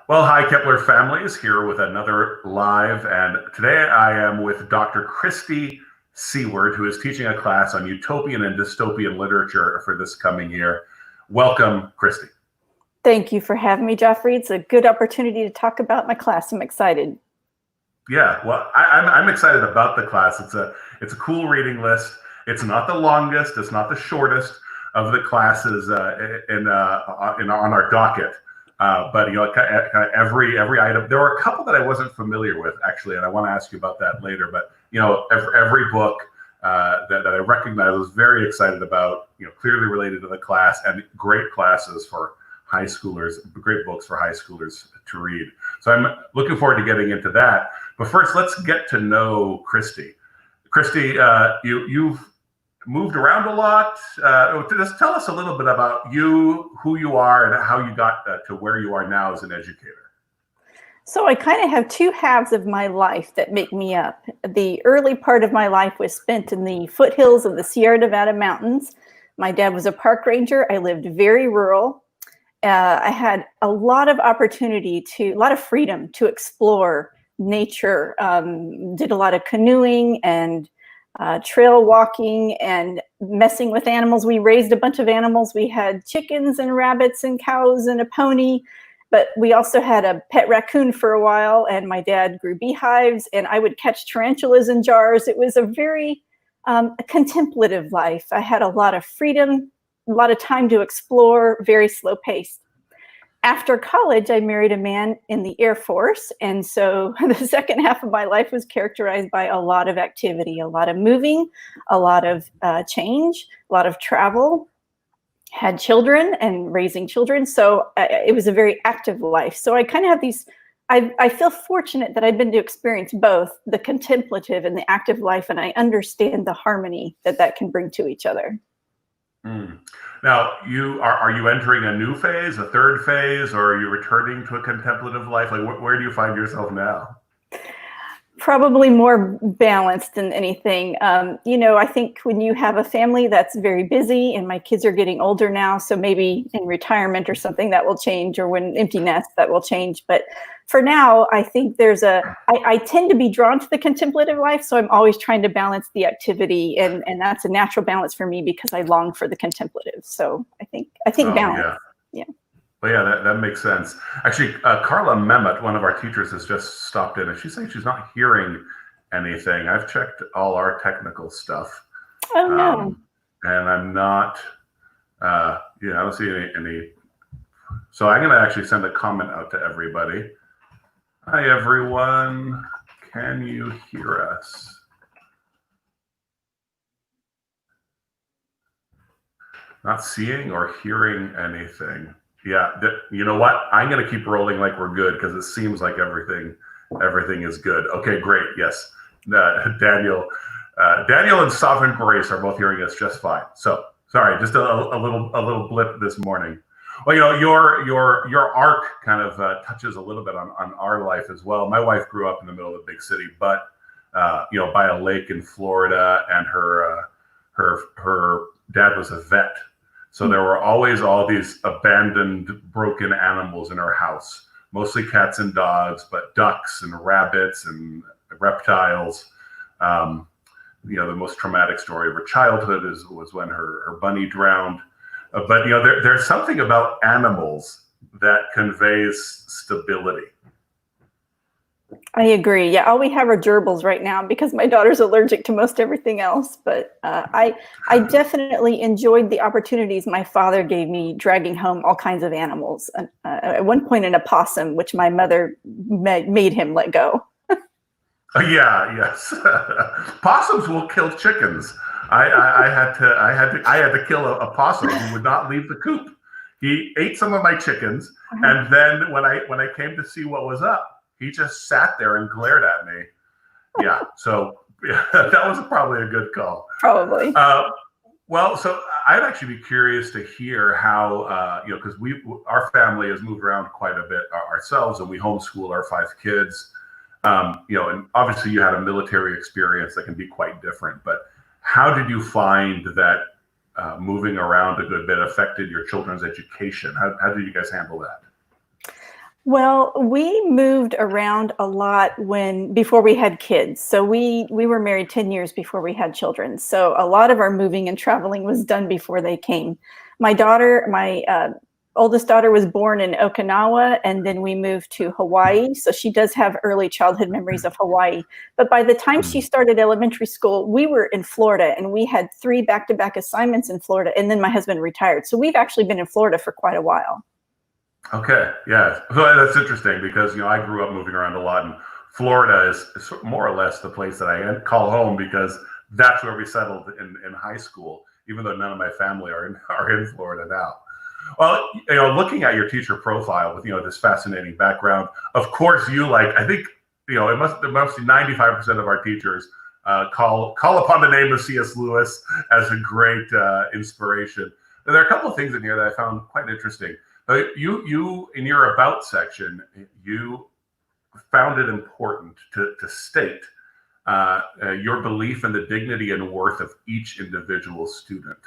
Well, hi, Kepler families, here with another live. And today I am with Dr. Christi Seaward, who is teaching a class on utopian and dystopian literature for this coming year. Welcome, Christi. Thank you for having me, Joffrey. It's a good opportunity to talk about my class. I'm excited. Yeah, well, I'm excited about the class. It's a cool reading list. It's not the longest. It's not the shortest of the classes on our docket. But kind of every item. There were a couple that I wasn't familiar with actually, and I want to ask you about that later. But every book that I recognize, I was very excited about. Clearly related to the class, and great classes for high schoolers. Great books for high schoolers to read. So I'm looking forward to getting into that. But first, let's get to know Christi. Christi, you've moved around a lot. Just tell us a little bit about you, who you are, and how you got to where you are now as an educator. So I kind of have two halves of my life that make me up. The early part of my life was spent in the foothills of the Sierra Nevada mountains. My dad was a park ranger. I lived very rural. I had a lot of opportunity a lot of freedom to explore nature. Did a lot of canoeing and trail walking and messing with animals. We raised a bunch of animals. We had chickens and rabbits and cows and a pony, but we also had a pet raccoon for a while, and my dad grew beehives, and I would catch tarantulas in jars. It was a very contemplative life. I had a lot of freedom, a lot of time to explore, very slow paced. After college, I married a man in the Air Force, and so the second half of my life was characterized by a lot of activity, a lot of moving, a lot of change, a lot of travel, had children and raising children, so it was a very active life. So I kind of have these, I feel fortunate that I've been to experience both the contemplative and the active life, and I understand the harmony that can bring to each other. Mm. Now, are you entering a new phase, a third phase, or are you returning to a contemplative life? Like, where do you find yourself now? Probably more balanced than anything. I think when you have a family that's very busy, and my kids are getting older now, so maybe in retirement or something that will change, or when empty nest that will change. But for now, I think I tend to be drawn to the contemplative life, so I'm always trying to balance the activity, and that's a natural balance for me because I long for the contemplative. So I think balance. Yeah. Well, yeah, that makes sense. Actually, Carla Mehmet, one of our teachers, has just stopped in, and she's saying she's not hearing anything. I've checked all our technical stuff. Oh, no. And I'm not, I don't see any. So I'm going to actually send a comment out to everybody. Hi, everyone. Can you hear us? Not seeing or hearing anything. Yeah, you know what? I'm going to keep rolling like we're good because it seems like everything is good. Okay, great. Yes, Daniel and Sovereign Grace are both hearing us just fine. So sorry, just a little blip this morning. Well, your arc kind of touches a little bit on our life as well. My wife grew up in the middle of a big city, but by a lake in Florida, and her dad was a vet. So there were always all these abandoned, broken animals in her house, mostly cats and dogs, but ducks and rabbits and reptiles. The most traumatic story of her childhood was when her bunny drowned. But there's something about animals that conveys stability. I agree. Yeah, all we have are gerbils right now because my daughter's allergic to most everything else. But I definitely enjoyed the opportunities my father gave me dragging home all kinds of animals. At one point, an opossum, which my mother made him let go. Yes. Possums will kill chickens. I had to kill a possum who would not leave the coop. He ate some of my chickens, and then when I came to see what was up, he just sat there and glared at me. Yeah, so that was probably a good call. Probably. Well, so I'd actually be curious to hear how, because our family has moved around quite a bit ourselves, and we homeschool our 5 kids. And obviously you had a military experience that can be quite different, but how did you find that moving around a good bit affected your children's education? How did you guys handle that? Well, we moved around a lot before we had kids. So we were married 10 years before we had children. So a lot of our moving and traveling was done before they came. My oldest daughter was born in Okinawa, and then we moved to Hawaii. So she does have early childhood memories of Hawaii. But by the time she started elementary school, we were in Florida, and we had 3 back-to-back assignments in Florida, and then my husband retired. So we've actually been in Florida for quite a while. Okay, yeah, so that's interesting because I grew up moving around a lot, and Florida is more or less the place that I call home because that's where we settled in high school. Even though none of my family are in Florida now. Well, looking at your teacher profile with this fascinating background, of course I think it must be 95% of our teachers call upon the name of C.S. Lewis as a great inspiration. And there are a couple of things in here that I found quite interesting. You in your about section, you found it important to state your belief in the dignity and worth of each individual student.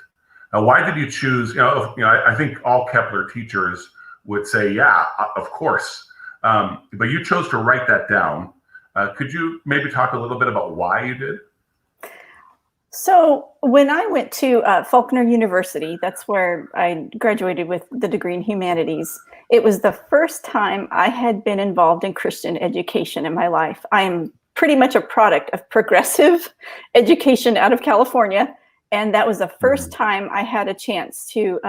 Now, why did you choose? I think all Kepler teachers would say, yeah, of course. But you chose to write that down. Could you maybe talk a little bit about why you did? So when I went to Faulkner University, that's where I graduated with the degree in humanities. It was the first time I had been involved in Christian education in my life. I am pretty much a product of progressive education out of California. And that was the first time I had a chance to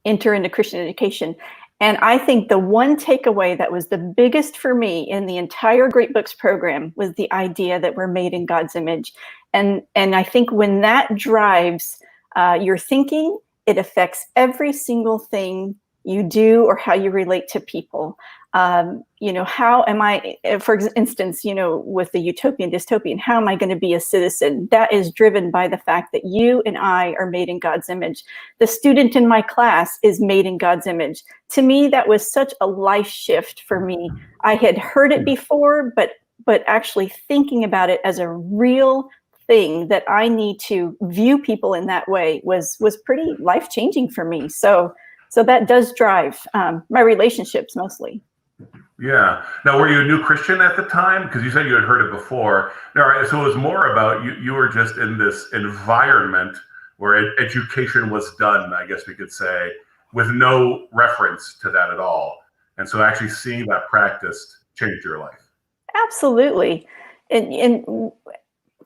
enter into Christian education. And I think the one takeaway that was the biggest for me in the entire Great Books program was the idea that we're made in God's image. And I think when that drives your thinking, it affects every single thing you do or how you relate to people. How am I, for instance, with the Utopia and Dystopia, how am I going to be a citizen? That is driven by the fact that you and I are made in God's image. The student in my class is made in God's image. To me, that was such a life shift for me. I had heard it before, but actually thinking about it as a real thing that I need to view people in that way was pretty life-changing for me. So that does drive my relationships mostly. Yeah. Now, were you a new Christian at the time? Because you said you had heard it before. All right. So it was more about you were just in this environment where education was done, I guess we could say, with no reference to that at all. And so actually seeing that practiced changed your life. Absolutely. And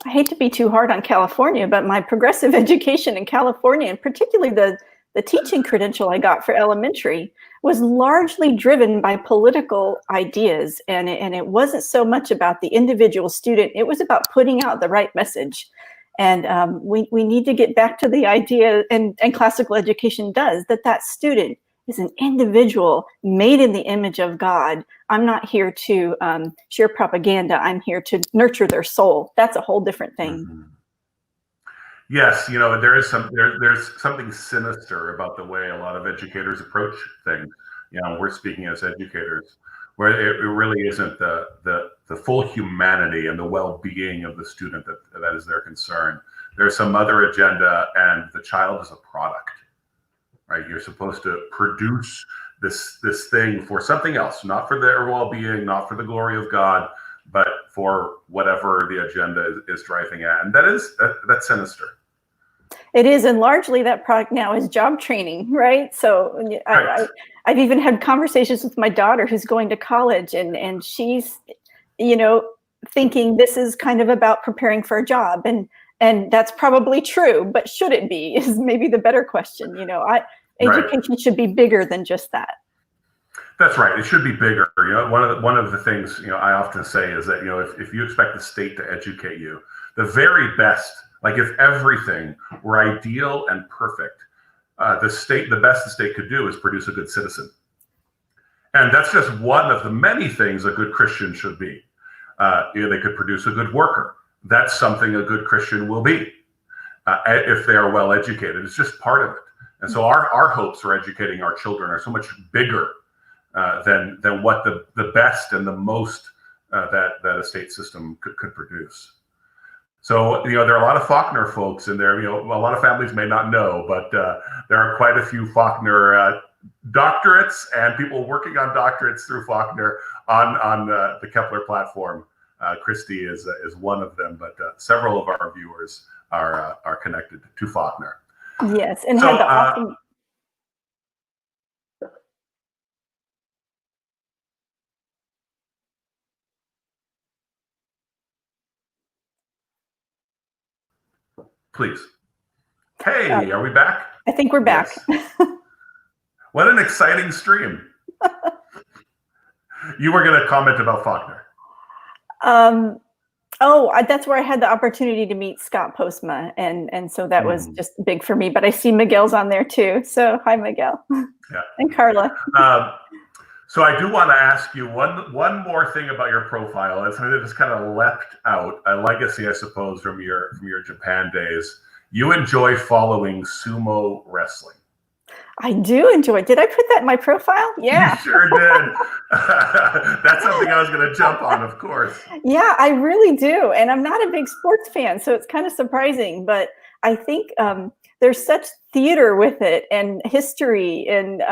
I hate to be too hard on California, but my progressive education in California, and particularly the teaching credential I got for elementary, was largely driven by political ideas. And it wasn't so much about the individual student. It was about putting out the right message. And we need to get back to the idea, and classical education does, that student is an individual made in the image of God. I'm not here to share propaganda. I'm here to nurture their soul. That's a whole different thing. Mm-hmm. Yes, there's something sinister about the way a lot of educators approach things. We're speaking as educators, where it really isn't the full humanity and the well-being of the student that is their concern. There's some other agenda, and the child is a product, right? You're supposed to produce this thing for something else, not for their well-being, not for the glory of God, but for whatever the agenda is driving at. And that's sinister. It is, and largely that product now is job training, right? So right. I've even had conversations with my daughter who's going to college, and she's, thinking this is kind of about preparing for a job, and that's probably true, but should it be is maybe the better question. Education should be bigger than just that. That's right. It should be bigger. One of the things I often say is that if you expect the state to educate you, the very best. Like if everything were ideal and perfect, the best the state could do is produce a good citizen. And that's just one of the many things a good Christian should be. They could produce a good worker. That's something a good Christian will be if they are well educated. It's just part of it. And so our hopes for educating our children are so much bigger than what the best and the most that a state system could produce. So, there are a lot of Faulkner folks in there. A lot of families may not know, but there are quite a few Faulkner doctorates and people working on doctorates through Faulkner on the Kepler platform. Christi is one of them, but several of our viewers are connected to Faulkner. Yes, and so, had the awesome. Please. Hey, are we back? I think we're back. Yes. What an exciting stream. You were going to comment about Faulkner. That's where I had the opportunity to meet Scott Postma, and so that was just big for me. But I see Miguel's on there too. So hi, Miguel. Yeah. And Carla. So I do want to ask you one more thing about your profile. It's something that just kind of leapt out, a legacy, I suppose, from your Japan days. You enjoy following sumo wrestling. I do enjoy it. Did I put that in my profile? Yeah. You sure did. That's something I was going to jump on, of course. Yeah, I really do. And I'm not a big sports fan, so it's kind of surprising. But I think there's such theater with it, and history, and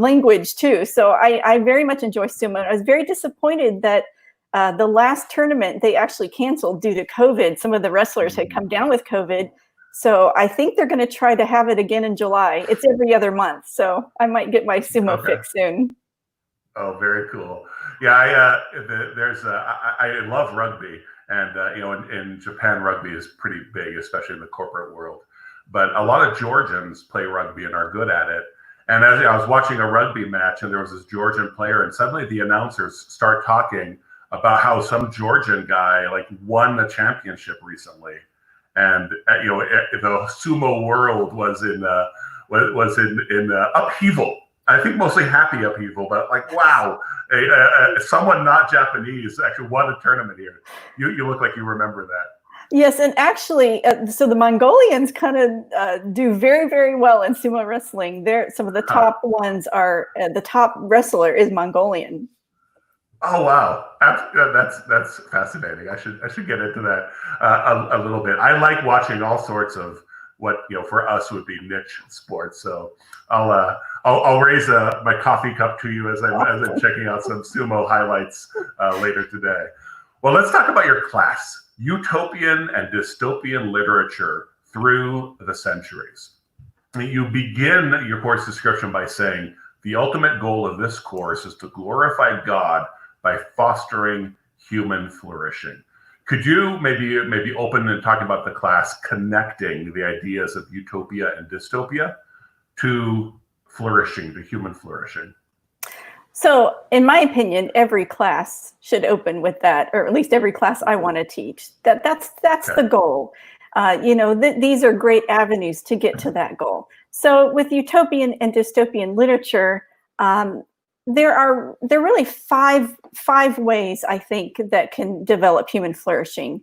language too. So I very much enjoy sumo. I was very disappointed that the last tournament they actually canceled due to COVID. Some of the wrestlers had come down with COVID. So I think they're going to try to have it again in July. It's every other month, so I might get my sumo fix soon. Oh, very cool. Yeah, I love rugby, and in Japan, rugby is pretty big, especially in the corporate world. But a lot of Georgians play rugby and are good at it. And as I was watching a rugby match, and there was this Georgian player, and suddenly the announcers start talking about how some Georgian guy won the championship recently. And the sumo world was in upheaval. I think mostly happy upheaval, but wow, someone not Japanese actually won a tournament here. You look like you remember that. Yes, and actually, so the Mongolians kind of do very, very well in sumo wrestling. Some of the top ones are the top wrestler is Mongolian. Oh wow, that's fascinating. I should get into that a little bit. I like watching all sorts of what for us would be niche sports. So I'll raise my coffee cup to you as I'm checking out some sumo highlights later today. Well, let's talk about your class, Utopian and Dystopian Literature Through the Centuries. You begin your course description by saying the ultimate goal of this course is to glorify God by fostering human flourishing. Could you maybe open and talk about the class connecting the ideas of utopia and dystopia to flourishing, to human flourishing? So in my opinion, every class should open with that, or at least every class I want to teach. That's the goal. These are great avenues to get to that goal. So with utopian and dystopian literature, there are really five ways I think that can develop human flourishing.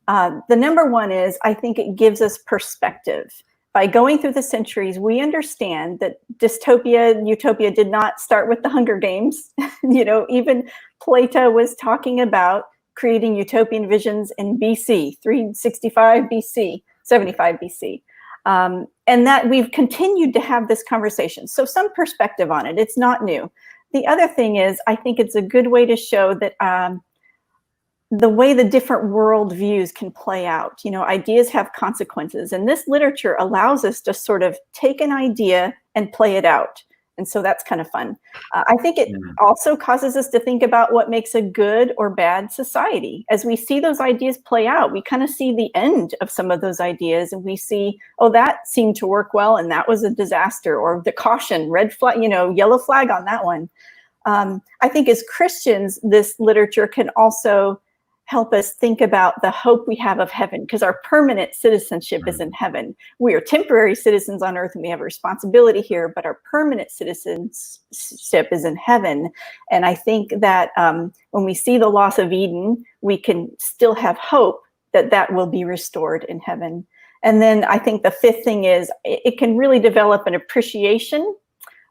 The number one is I think it gives us perspective. By going through the centuries, we understand that dystopia and utopia did not start with the Hunger Games. Even Plato was talking about creating utopian visions in BC, 365 BC, 75 BC. And that we've continued to have this conversation. So some perspective on it. It's not new. The other thing is, I think it's a good way to show that the way the different worldviews can play out. Ideas have consequences, and this literature allows us to sort of take an idea and play it out. And so that's kind of fun. I think it also causes us to think about what makes a good or bad society. As we see those ideas play out, we kind of see the end of some of those ideas, and we see, oh, that seemed to work well, and that was a disaster, or the caution, red flag, yellow flag on that one. I think as Christians, this literature can also help us think about the hope we have of heaven, because our permanent citizenship is in heaven. We are temporary citizens on earth and we have a responsibility here, but our permanent citizenship is in heaven. And I think that when we see the loss of Eden, we can still have hope that that will be restored in heaven. And then I think the fifth thing is it can really develop an appreciation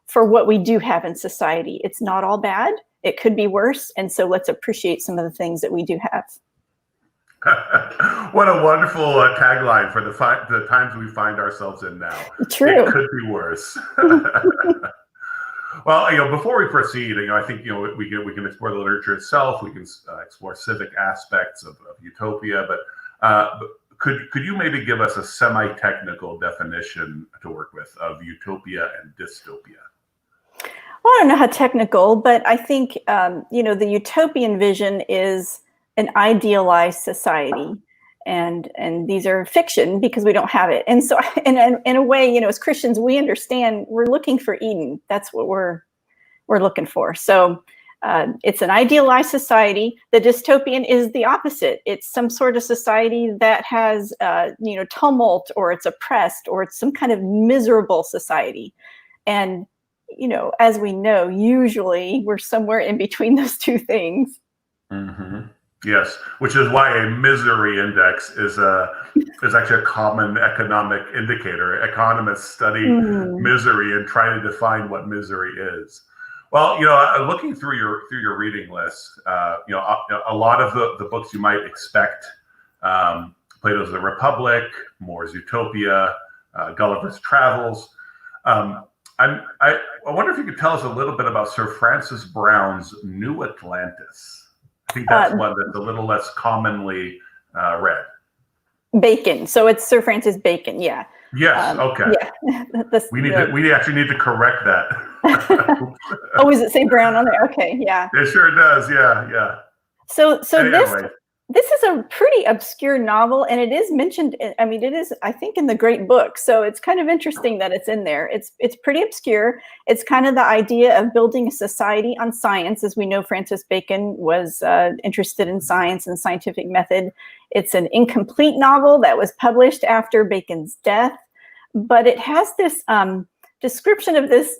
for what we do have in society. It's not all bad. It could be worse. And so let's appreciate some of the things that we do have. What a wonderful tagline for the times we find ourselves in now. True. It could be worse. Well, before we proceed, I think we can explore the literature itself. We can explore civic aspects of Utopia, but could you maybe give us a semi-technical definition to work with of Utopia and Dystopia? Well, I don't know how technical, but I think the utopian vision is an idealized society, and these are fiction because we don't have it. And so, in a way, as Christians, we understand we're looking for Eden. That's what we're looking for. So it's an idealized society. The dystopian is the opposite. It's some sort of society that has tumult, or it's oppressed, or it's some kind of miserable society. And as we know, usually we're somewhere in between those two things. Mm-hmm. Yes, which is why a misery index is actually a common economic indicator. Economists study misery and try to define what misery is. Well, looking through your reading list, a lot of the books you might expect: Plato's The Republic, More's Utopia, Gulliver's Travels. I wonder if you could tell us a little bit about Sir Francis Brown's New Atlantis. I think that's one that's a little less commonly read. Bacon. So it's Sir Francis Bacon. Yeah. Yes. Okay. Yeah. We actually need to correct that. Oh, does it say Brown on there? Okay. Yeah. It sure does. Yeah. Yeah. So anyway. This is a pretty obscure novel, and it is mentioned. I mean, it is, I think, in the Great Book. So it's kind of interesting that it's in there. It's pretty obscure. It's kind of the idea of building a society on science. As we know, Francis Bacon was interested in science and scientific method. It's an incomplete novel that was published after Bacon's death, but it has this description of this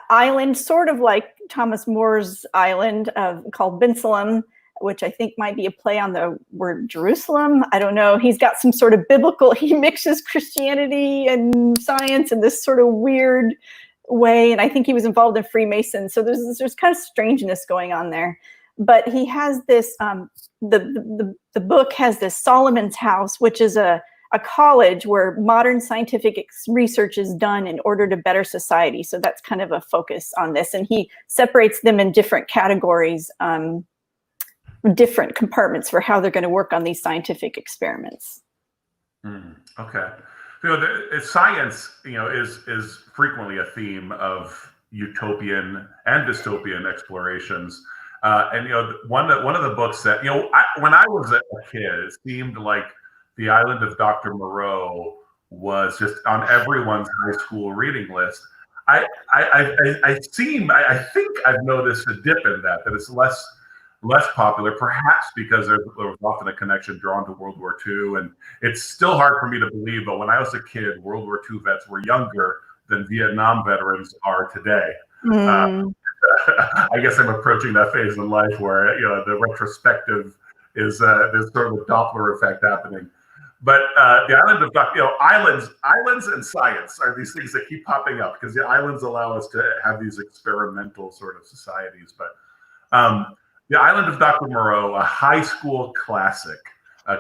island, sort of like Thomas More's island called Bensalem, which I think might be a play on the word Jerusalem. I don't know. He's got some sort of biblical, he mixes Christianity and science in this sort of weird way. And I think he was involved in Freemasons. So there's kind of strangeness going on there. But he has this, the book has this Solomon's House, which is a college where modern scientific research is done in order to better society. So that's kind of a focus on this. And he separates them in different categories, different compartments for how they're going to work on these scientific experiments. Okay. Science, is frequently a theme of utopian and dystopian explorations. And one of the books that when I was a kid, it seemed like The Island of Dr. Moreau was just on everyone's high school reading list. I think I've noticed a dip in that it's less popular, perhaps because there was often a connection drawn to World War II. And it's still hard for me to believe, but when I was a kid, World War II vets were younger than Vietnam veterans are today. I guess I'm approaching that phase in life where the retrospective is there's sort of a Doppler effect happening. But the island of islands and science are these things that keep popping up because the islands allow us to have these experimental sort of societies. But The Island of Dr. Moreau, a high school classic.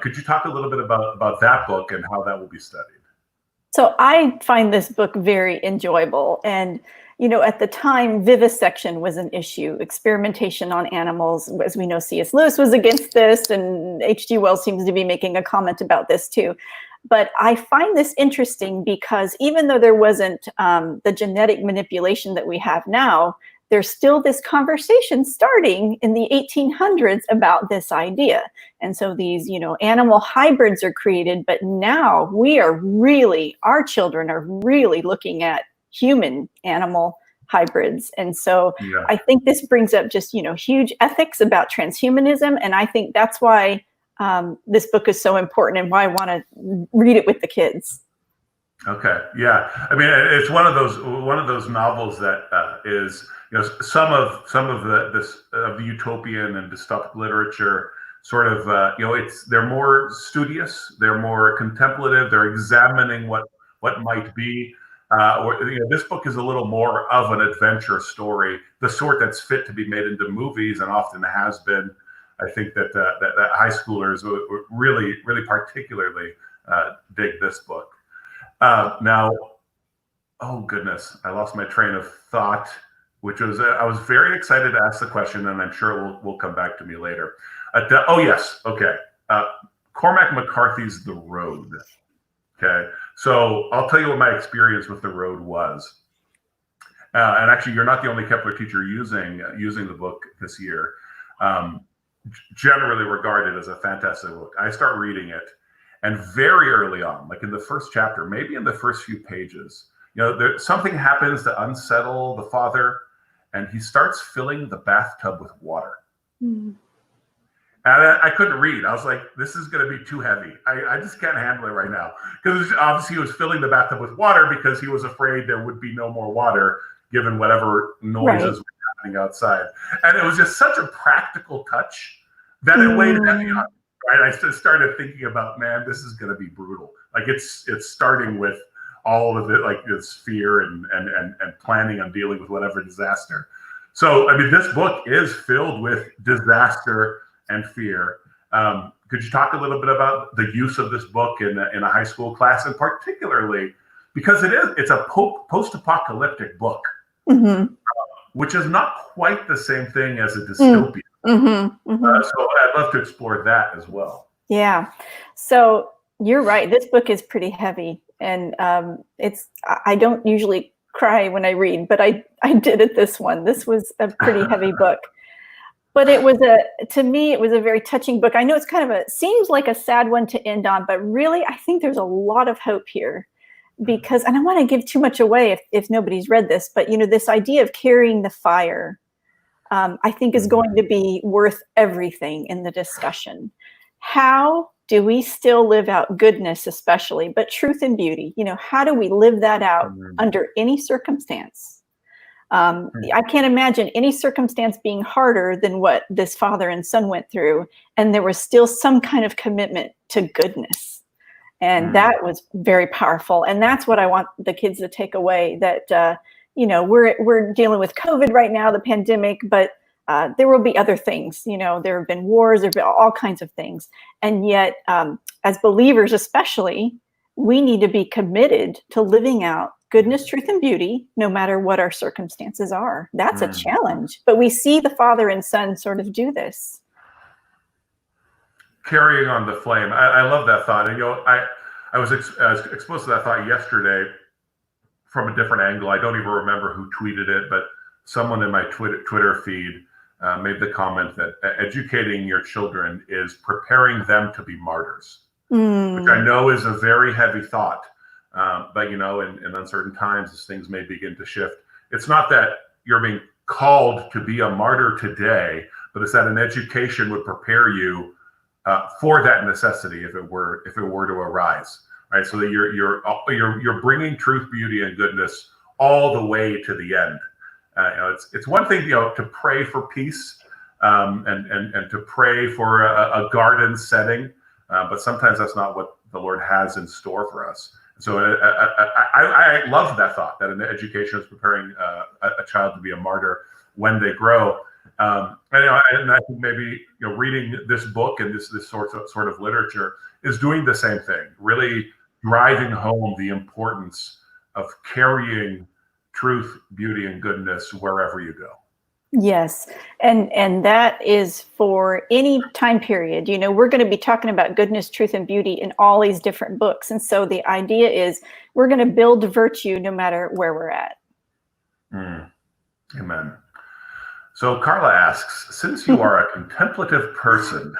Could you talk a little bit about that book and how that will be studied? So I find this book very enjoyable. And, at the time, vivisection was an issue, experimentation on animals. As we know, C.S. Lewis was against this, and H.G. Wells seems to be making a comment about this too. But I find this interesting because even though there wasn't the genetic manipulation that we have now, there's still this conversation starting in the 1800s about this idea. And so these, animal hybrids are created, but now our children are really looking at human animal hybrids. And so I think this brings up just, huge ethics about transhumanism. And I think that's why this book is so important and why I want to read it with the kids. Okay. Yeah. I mean, it's one of those novels that is, some of the utopian and dystopic literature sort of, they're more studious, they're more contemplative, they're examining what might be. This book is a little more of an adventure story, the sort that's fit to be made into movies and often has been. I think that high schoolers would really, really particularly dig this book. Now, oh goodness, I lost my train of thought. which was I was very excited to ask the question, and I'm sure it will come back to me later. Oh yes, okay. Cormac McCarthy's The Road. Okay, so I'll tell you what my experience with The Road was. And actually, you're not the only Kepler teacher using the book this year. Generally regarded as a fantastic book. I start reading it, and very early on, like in the first chapter, maybe in the first few pages, something happens to unsettle the father, and he starts filling the bathtub with water. Mm. And I couldn't read. I was like, this is going to be too heavy. I just can't handle it right now. Because obviously he was filling the bathtub with water because he was afraid there would be no more water given whatever noises were happening outside. And it was just such a practical touch that it weighed heavy on me. Right? I just started thinking about, man, this is going to be brutal. Like it's starting with all of it, like this fear and planning on dealing with whatever disaster. So, I mean, this book is filled with disaster and fear. Could you talk a little bit about the use of this book in a high school class, and particularly because it's a post-apocalyptic book, which is not quite the same thing as a dystopia. So I'd love to explore that as well. Yeah. So you're right. This book is pretty heavy, and I don't usually cry when I read, but I did it this one. This was a pretty heavy book. But to me, it was a very touching book. I know it's kind of seems like a sad one to end on, but really, I think there's a lot of hope here because, and I don't want to give too much away if nobody's read this, but this idea of carrying the fire, I think is going to be worth everything in the discussion. How do we still live out goodness, especially, but truth and beauty? How do we live that out under any circumstance? I can't imagine any circumstance being harder than what this father and son went through. And there was still some kind of commitment to goodness. And that was very powerful. And that's what I want the kids to take away, that, we're dealing with COVID right now, the pandemic, but there will be other things. There have been wars, there have been all kinds of things. And yet, as believers especially, we need to be committed to living out goodness, truth, and beauty, no matter what our circumstances are. That's a challenge. But we see the father and son sort of do this. Carrying on the flame. I love that thought. And, I was exposed to that thought yesterday from a different angle. I don't even remember who tweeted it, but someone in my Twitter feed made the comment that educating your children is preparing them to be martyrs, which I know is a very heavy thought. But in uncertain times, as things may begin to shift, it's not that you're being called to be a martyr today, but it's that an education would prepare you for that necessity if it were to arise, right? So that you're bringing truth, beauty, and goodness all the way to the end. It's one thing to pray for peace and to pray for a garden setting, but sometimes that's not what the Lord has in store for us. So I love that thought, that an education is preparing a child to be a martyr when they grow. And I think maybe reading this book and this sort of literature is doing the same thing, really driving home the importance of carrying truth, beauty, and goodness wherever you go. Yes. And that is for any time period. We're going to be talking about goodness, truth, and beauty in all these different books. And so the idea is we're going to build virtue no matter where we're at. Amen. So Carla asks, since you are a contemplative person,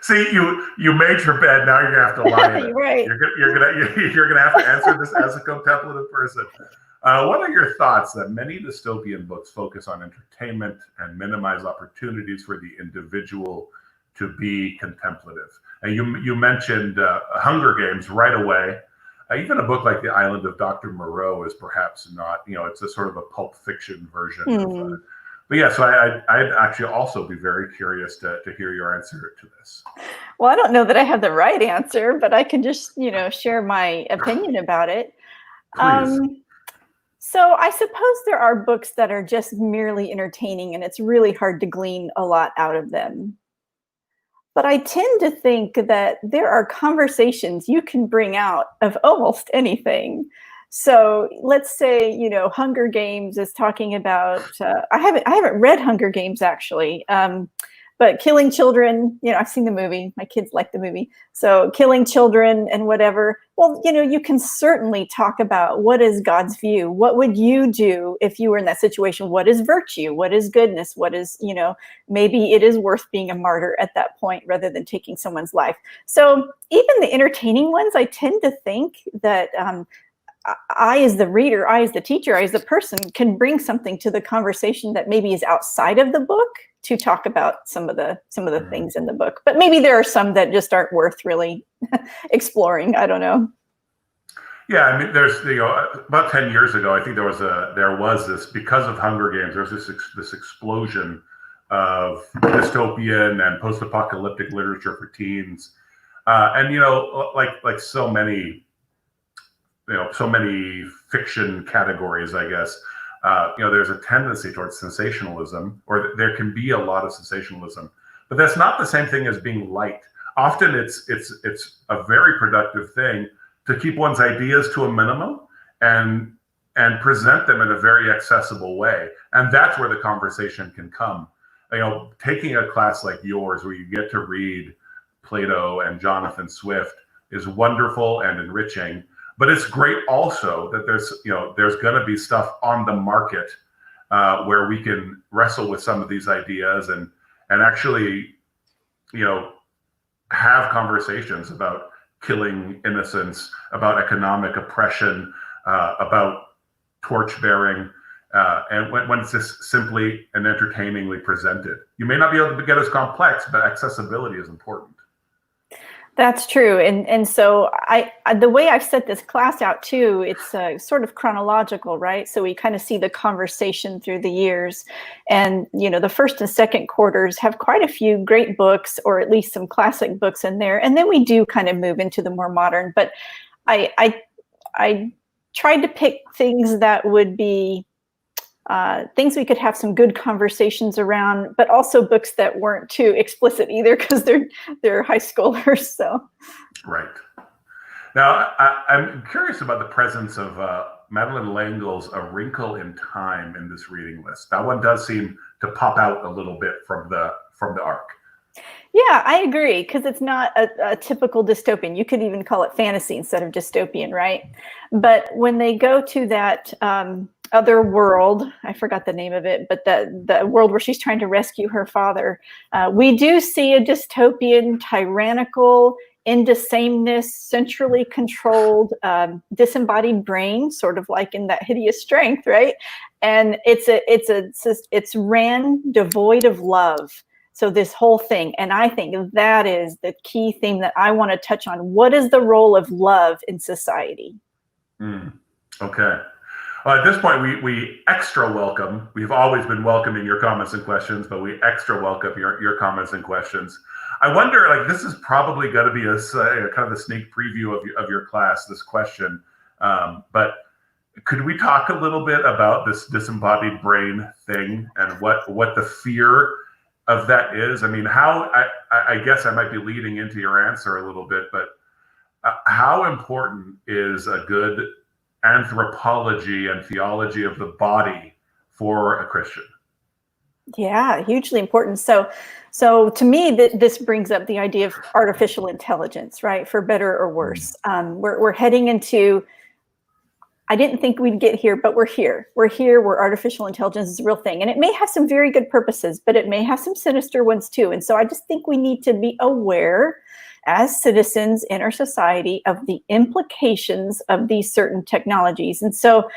see, you made your bed, now you're going to have to lie in it. Right. You're going to have to answer this as a contemplative person. What are your thoughts that many dystopian books focus on entertainment and minimize opportunities for the individual to be contemplative? And you mentioned Hunger Games right away. Even a book like The Island of Dr. Moreau is perhaps not, it's a sort of a pulp fiction version of it. But yeah, so I'd actually also be very curious to hear your answer to this. Well, I don't know that I have the right answer, but I can just, share my opinion about it. Please. So I suppose there are books that are just merely entertaining and it's really hard to glean a lot out of them. But I tend to think that there are conversations you can bring out of almost anything. So let's say, Hunger Games is talking about, I haven't read Hunger Games actually, but killing children, I've seen the movie, my kids like the movie. So killing children and whatever, well, you can certainly talk about what is God's view? What would you do if you were in that situation? What is virtue? What is goodness? What is, maybe it is worth being a martyr at that point rather than taking someone's life. So even the entertaining ones, I tend to think that I, as the reader, I, as the teacher, I, as the person, can bring something to the conversation that maybe is outside of the book to talk about some of the things in the book. But maybe there are some that just aren't worth really exploring. I don't know. Yeah, I mean, there's about 10 years ago, I think there was this, because of Hunger Games, there was this explosion of dystopian and post-apocalyptic literature for teens, and like so many fiction categories, I guess. There's a tendency towards sensationalism, or there can be a lot of sensationalism, but that's not the same thing as being light. Often it's a very productive thing to keep one's ideas to a minimum and present them in a very accessible way. And that's where the conversation can come. Taking a class like yours where you get to read Plato and Jonathan Swift is wonderful and enriching. But it's great also that there's going to be stuff on the market where we can wrestle with some of these ideas and actually, have conversations about killing innocents, about economic oppression, about torch bearing, and when it's just simply and entertainingly presented. You may not be able to get as complex, but accessibility is important. That's true. And so the way I've set this class out too, it's sort of chronological, right? So we kind of see the conversation through the years, and, the first and second quarters have quite a few great books, or at least some classic books in there. And then we do kind of move into the more modern, but I tried to pick things that would be things we could have some good conversations around, but also books that weren't too explicit either, because they're high schoolers. So, right. Now, I'm curious about the presence of Madeleine L'Engle's "A Wrinkle in Time" in this reading list. That one does seem to pop out a little bit from the arc. Yeah, I agree, because it's not a typical dystopian. You could even call it fantasy instead of dystopian, right? But when they go to that other world, I forgot the name of it, but the world where she's trying to rescue her father, we do see a dystopian, tyrannical, into sameness, centrally controlled, disembodied brain, sort of like in That Hideous Strength, right? And it's ran devoid of love. So this whole thing, and I think that is the key theme that I want to touch on. What is the role of love in society? Okay. At this point, we extra welcome. We've always been welcoming your comments and questions, but we extra welcome your comments and questions. I wonder, this is probably going to be a kind of a sneak preview of your class, this question. But could we talk a little bit about this disembodied brain thing and what the fear of that is? I mean, I guess I might be leading into your answer a little bit, but how important is a good anthropology and theology of the body for a Christian? Yeah, hugely important. So to me, this brings up the idea of artificial intelligence, right? For better or worse. We're heading into, I didn't think we'd get here, but we're here. We're here where artificial intelligence is a real thing. And it may have some very good purposes, but it may have some sinister ones too. And so I just think we need to be aware as citizens in our society of the implications of these certain technologies. And so,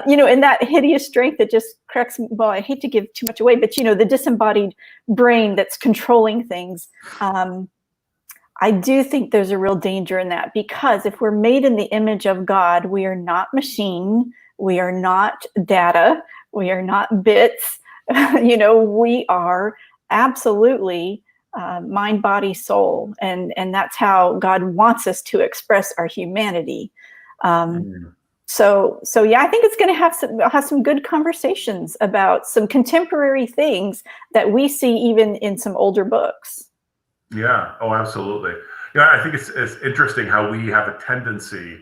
in That Hideous Strength, that just cracks me. Well, I hate to give too much away, but the disembodied brain that's controlling things. I do think there's a real danger in that, because if we're made in the image of God, we are not machine, we are not data, we are not bits. We are absolutely mind, body, soul, and that's how God wants us to express our humanity. So yeah, I think it's going to have some good conversations about some contemporary things that we see even in some older books. Yeah. Oh, absolutely. I think it's interesting how we have a tendency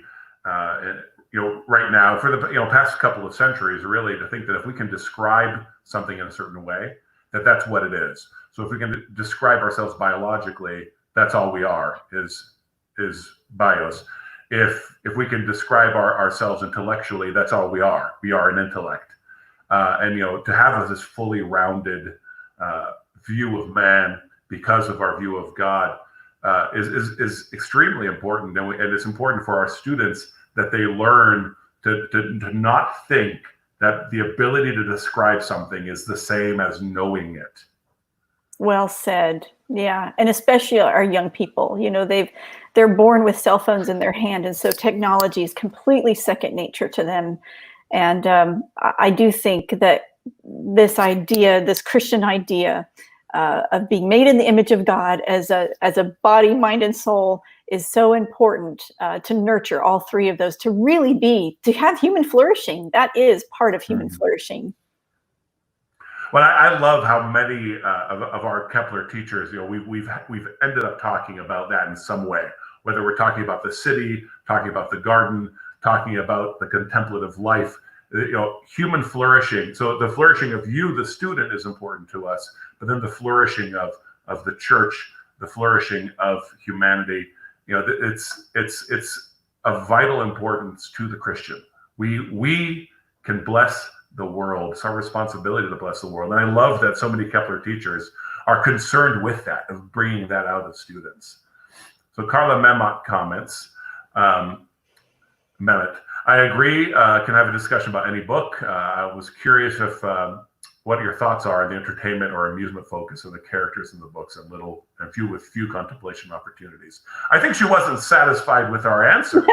right now for the past couple of centuries, really, to think that if we can describe something in a certain way, that's what it is. So if we can describe ourselves biologically, that's all we are, is bios. If we can describe ourselves intellectually, that's all we are. We are an intellect. And to have this fully rounded view of man because of our view of God is extremely important. And it's important for our students that they learn to not think that the ability to describe something is the same as knowing it. Well said. Yeah. And especially our young people, they're born with cell phones in their hand. And so technology is completely second nature to them. And I do think that this Christian idea of being made in the image of God as a body, mind, and soul is so important to nurture all three of those, to have human flourishing. That is part of human flourishing. Well, I love how many of our Kepler teachers, we've ended up talking about that in some way, whether we're talking about the city, talking about the garden, talking about the contemplative life, human flourishing. So the flourishing of you, the student, is important to us, but then the flourishing of the church, the flourishing of humanity, it's of vital importance to the Christian. We can bless the world. It's our responsibility to bless the world. And I love that so many Kepler teachers are concerned with that, of bringing that out of students. So Carla Mehmet comments, Mehmet, I agree, can have a discussion about any book. I was curious if what your thoughts are on the entertainment or amusement focus of the characters in the books and few contemplation opportunities. I think she wasn't satisfied with our answer.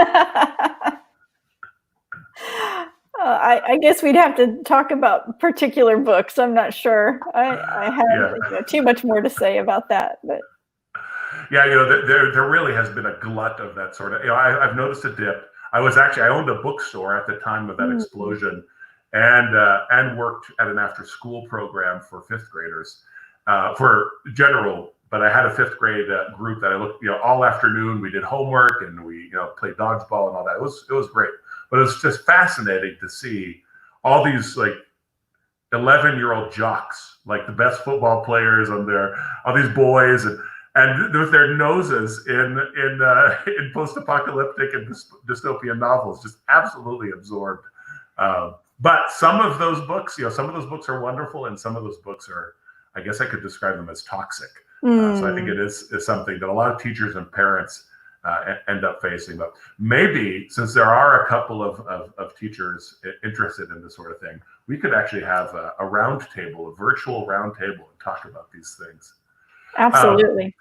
I guess we'd have to talk about particular books. I'm not sure. I have too much more to say about that. But yeah, there really has been a glut of that sort of. I've noticed a dip. I owned a bookstore at the time of that explosion, and worked at an after-school program for fifth graders, for general. But I had a fifth grade group that I looked, all afternoon. We did homework and we, played dodgeball and all that. It was great. But it's just fascinating to see all these like 11-year-old jocks, like the best football players all these boys and with their noses in post-apocalyptic and dystopian novels, just absolutely absorbed. But some of those books, are wonderful, and some of those books are, I guess I could describe them as toxic. So I think it is something that a lot of teachers and parents end up facing. But maybe, since there are a couple of teachers interested in this sort of thing, we could actually have a virtual round table, and talk about these things. Absolutely.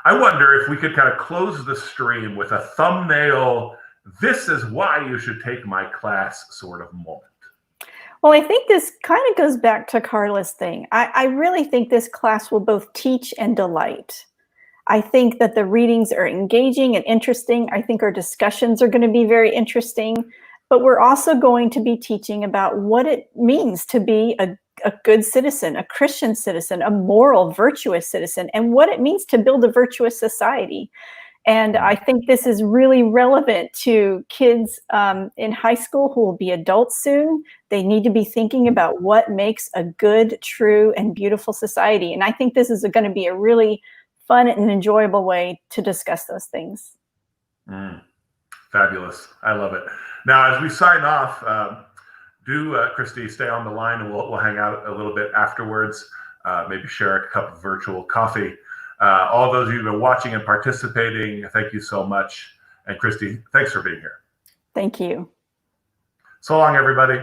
I wonder if we could kind of close the stream with a thumbnail, "This is why you should take my class" sort of moment. Well, I think this kind of goes back to Carla's thing. I really think this class will both teach and delight. I think that the readings are engaging and interesting. I think our discussions are going to be very interesting, but we're also going to be teaching about what it means to be a good citizen, a Christian citizen, a moral, virtuous citizen, and what it means to build a virtuous society. And I think this is really relevant to kids in high school who will be adults soon. They need to be thinking about what makes a good, true, and beautiful society. And I think this is going to be a really fun and enjoyable way to discuss those things. Fabulous. I love it. Now, as we sign off, Christi, stay on the line, and we'll hang out a little bit afterwards, maybe share a cup of virtual coffee. All those of you who've been watching and participating, thank you so much. And Christi, thanks for being here. Thank you. So long, everybody.